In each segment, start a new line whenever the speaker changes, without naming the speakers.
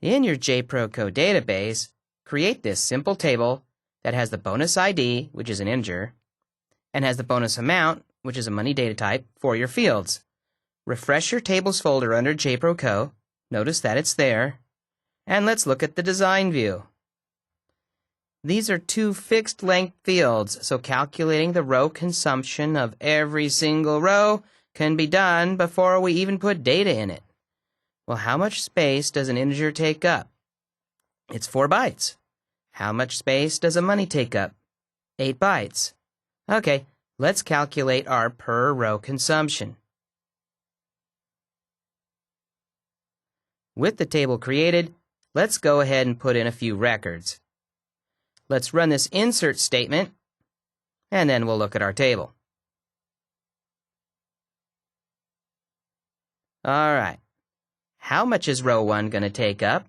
In your JProCode database, create this simple table that has the bonus ID, which is an integer, and has the bonus amount, which is a money data type, for your fields. Refresh your tables folder under JProCode. Notice that it's there. And let's look at the design view. These are two fixed length fields, so calculating the row consumption of every single row can be done before we even put data in it. Well, how much space does an integer take up? It's 4 bytes. How much space does a money take up? 8 bytes. Okay, let's calculate our per row consumption. With the table created, let's go ahead and put in a few records. Let's run this insert statement, and then we'll look at our table. All right. How much is row 1 going to take up?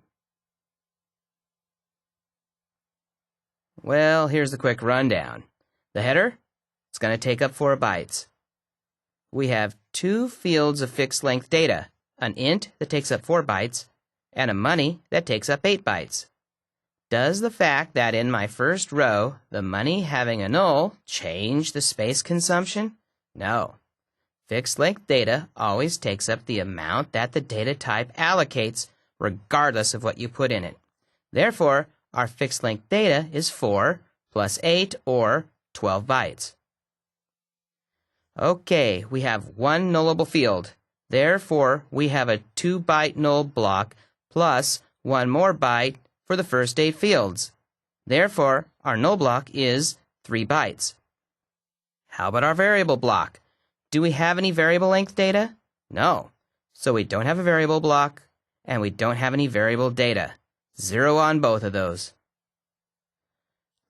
Well, here's the quick rundown. The header, it's going to take up 4 bytes. We have 2 fields of fixed length data, an int that takes up 4 bytes, and a money that takes up 8 bytes. Does the fact that in my first row, the money having a null change the space consumption? No. Fixed length data always takes up the amount that the data type allocates, regardless of what you put in it. Therefore, our fixed length data is 4 plus 8, or 12 bytes. Okay, we have one nullable field. Therefore, we have a 2-byte null block plus 1 more byte for the first 8 fields. Therefore, our null block is 3 bytes. How about our variable block? Do we have any variable length data? No. So we don't have a variable block, and we don't have any variable data. 0 on both of those.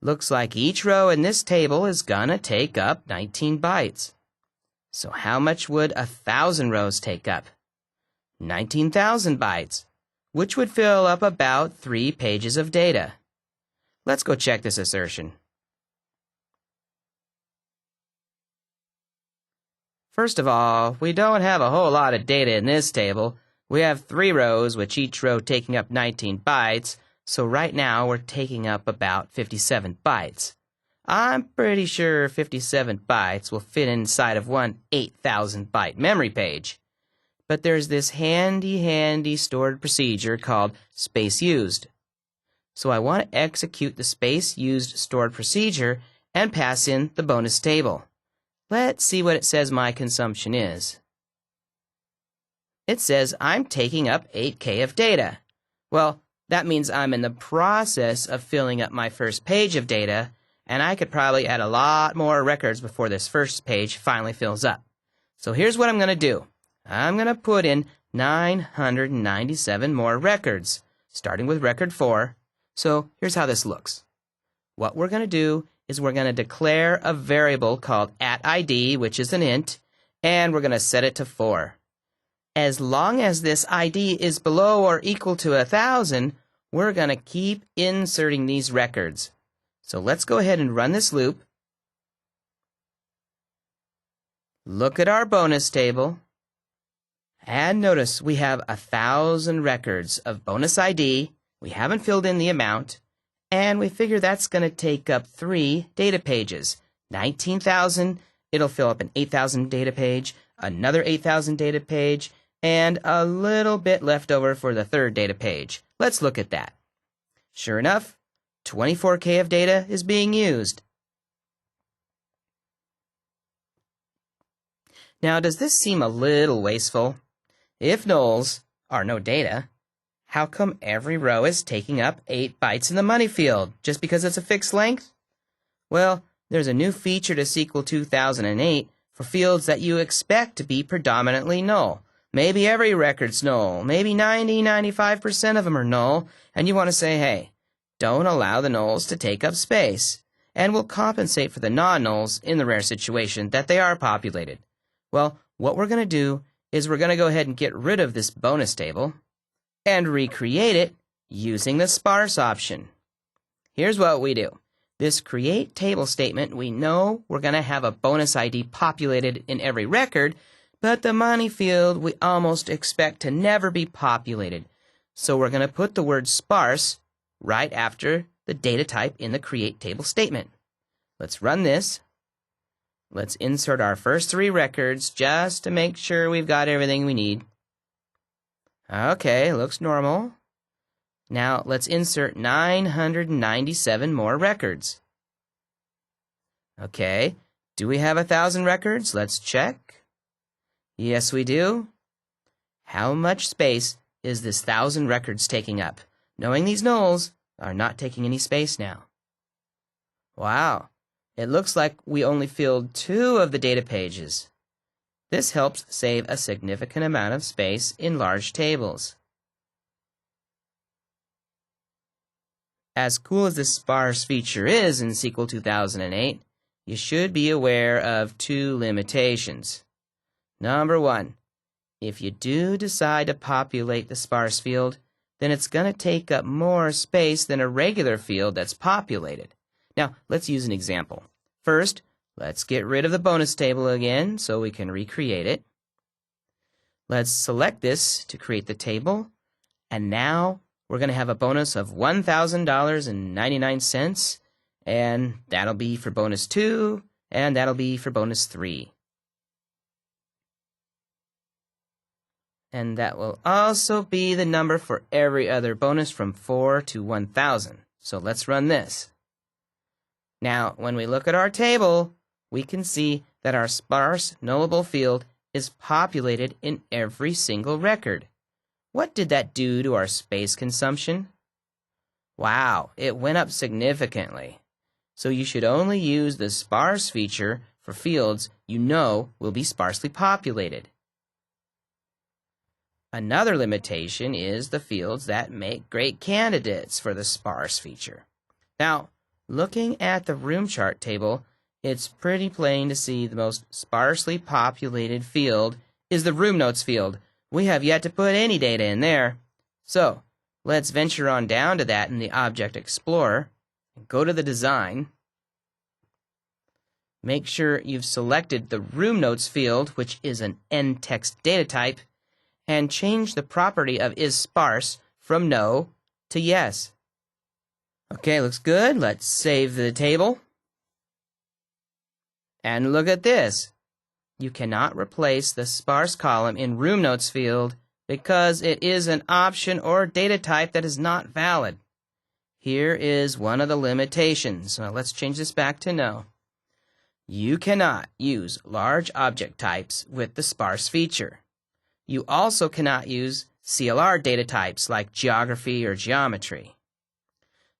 Looks like each row in this table is gonna take up 19 bytes. So how much would 1,000 rows take up? 19,000 bytes, which would fill up about 3 pages of data. Let's go check this assertion. First of all, we don't have a whole lot of data in this table. We have 3 rows, with each row taking up 19 bytes, so right now we're taking up about 57 bytes. I'm pretty sure 57 bytes will fit inside of one 8,000 byte memory page. But there's this handy stored procedure called space used. So I want to execute the space used stored procedure and pass in the bonus table. Let's see what it says my consumption is. It says I'm taking up 8K of data. Well, that means I'm in the process of filling up my first page of data, and I could probably add a lot more records before this first page finally fills up. So here's what I'm going to do. I'm going to put in 997 more records, starting with record 4. So here's how this looks. What we're going to do is we're going to declare a variable called @id, which is an int, and we're going to set it to 4. As long as this ID is below or equal to 1,000, we're going to keep inserting these records. So let's go ahead and run this loop. Look at our bonus table. And notice we have 1,000 records of bonus ID. We haven't filled in the amount. And we figure that's going to take up 3 data pages. 19,000, it'll fill up an 8,000 data page, another 8,000 data page, and a little bit left over for the 3rd data page. Let's look at that. Sure enough, 24K of data is being used. Now, does this seem a little wasteful? If nulls are no data, how come every row is taking up 8 bytes in the money field, just because it's a fixed length? Well, there's a new feature to SQL2008 for fields that you expect to be predominantly null. Maybe every record's null, maybe 95% of them are null, and you want to say, hey, don't allow the nulls to take up space, and we'll compensate for the non-nulls in the rare situation that they are populated. Well, what we're going to do is we're going to go ahead and get rid of this bonus table and recreate it using the sparse option. Here's what we do. This create table statement, we know we're going to have a bonus ID populated in every record, but the money field we almost expect to never be populated. So we're going to put the word sparse right after the data type in the create table statement. Let's run this. Let's insert our first 3 records just to make sure we've got everything we need. Okay, looks normal. Now let's insert 997 more records. Okay, do we have 1,000 records? Let's check. Yes, we do. How much space is this 1,000 records taking up? Knowing these nulls are not taking any space now. Wow, it looks like we only filled 2 of the data pages. This helps save a significant amount of space in large tables. As cool as this sparse feature is in SQL 2008, you should be aware of 2 limitations. Number 1, if you do decide to populate the sparse field, then it's going to take up more space than a regular field that's populated. Now, let's use an example. First, let's get rid of the bonus table again so we can recreate it. Let's select this to create the table, and now we're going to have a bonus of $1,000.99, and that'll be for bonus 2, and that'll be for bonus 3. And that will also be the number for every other bonus from 4 to 1,000. So let's run this. Now, when we look at our table, we can see that our sparse nullable field is populated in every single record. What did that do to our space consumption? Wow, it went up significantly. So you should only use the sparse feature for fields you know will be sparsely populated. Another limitation is the fields that make great candidates for the sparse feature. Now, looking at the room chart table, it's pretty plain to see the most sparsely populated field is the room notes field. We have yet to put any data in there. So, let's venture on down to that in the Object Explorer. Go to the design. Make sure you've selected the room notes field, which is an n-text data type, and change the property of isSparse from no to yes. Okay, looks good. Let's save the table. And look at this. You cannot replace the sparse column in room notes field because it is an option or data type that is not valid. Here is one of the limitations. Now let's change this back to no. You cannot use large object types with the sparse feature. You also cannot use CLR data types like geography or geometry.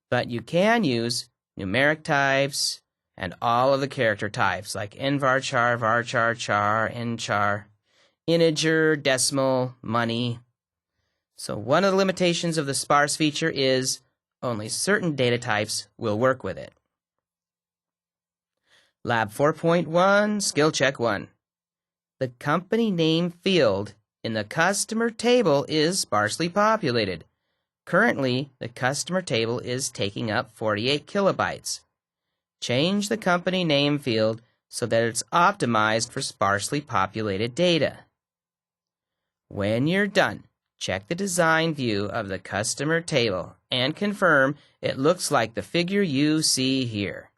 But you can use numeric types and all of the character types like nvarchar, varchar, char, nchar, integer, decimal, money. So one of the limitations of the sparse feature is only certain data types will work with it. Lab 4.1, Skill Check 1. The company name field in the customer table is sparsely populated. Currently, the customer table is taking up 48 kilobytes. Change the company name field so that it's optimized for sparsely populated data. When you're done, check the design view of the customer table and confirm it looks like the figure you see here.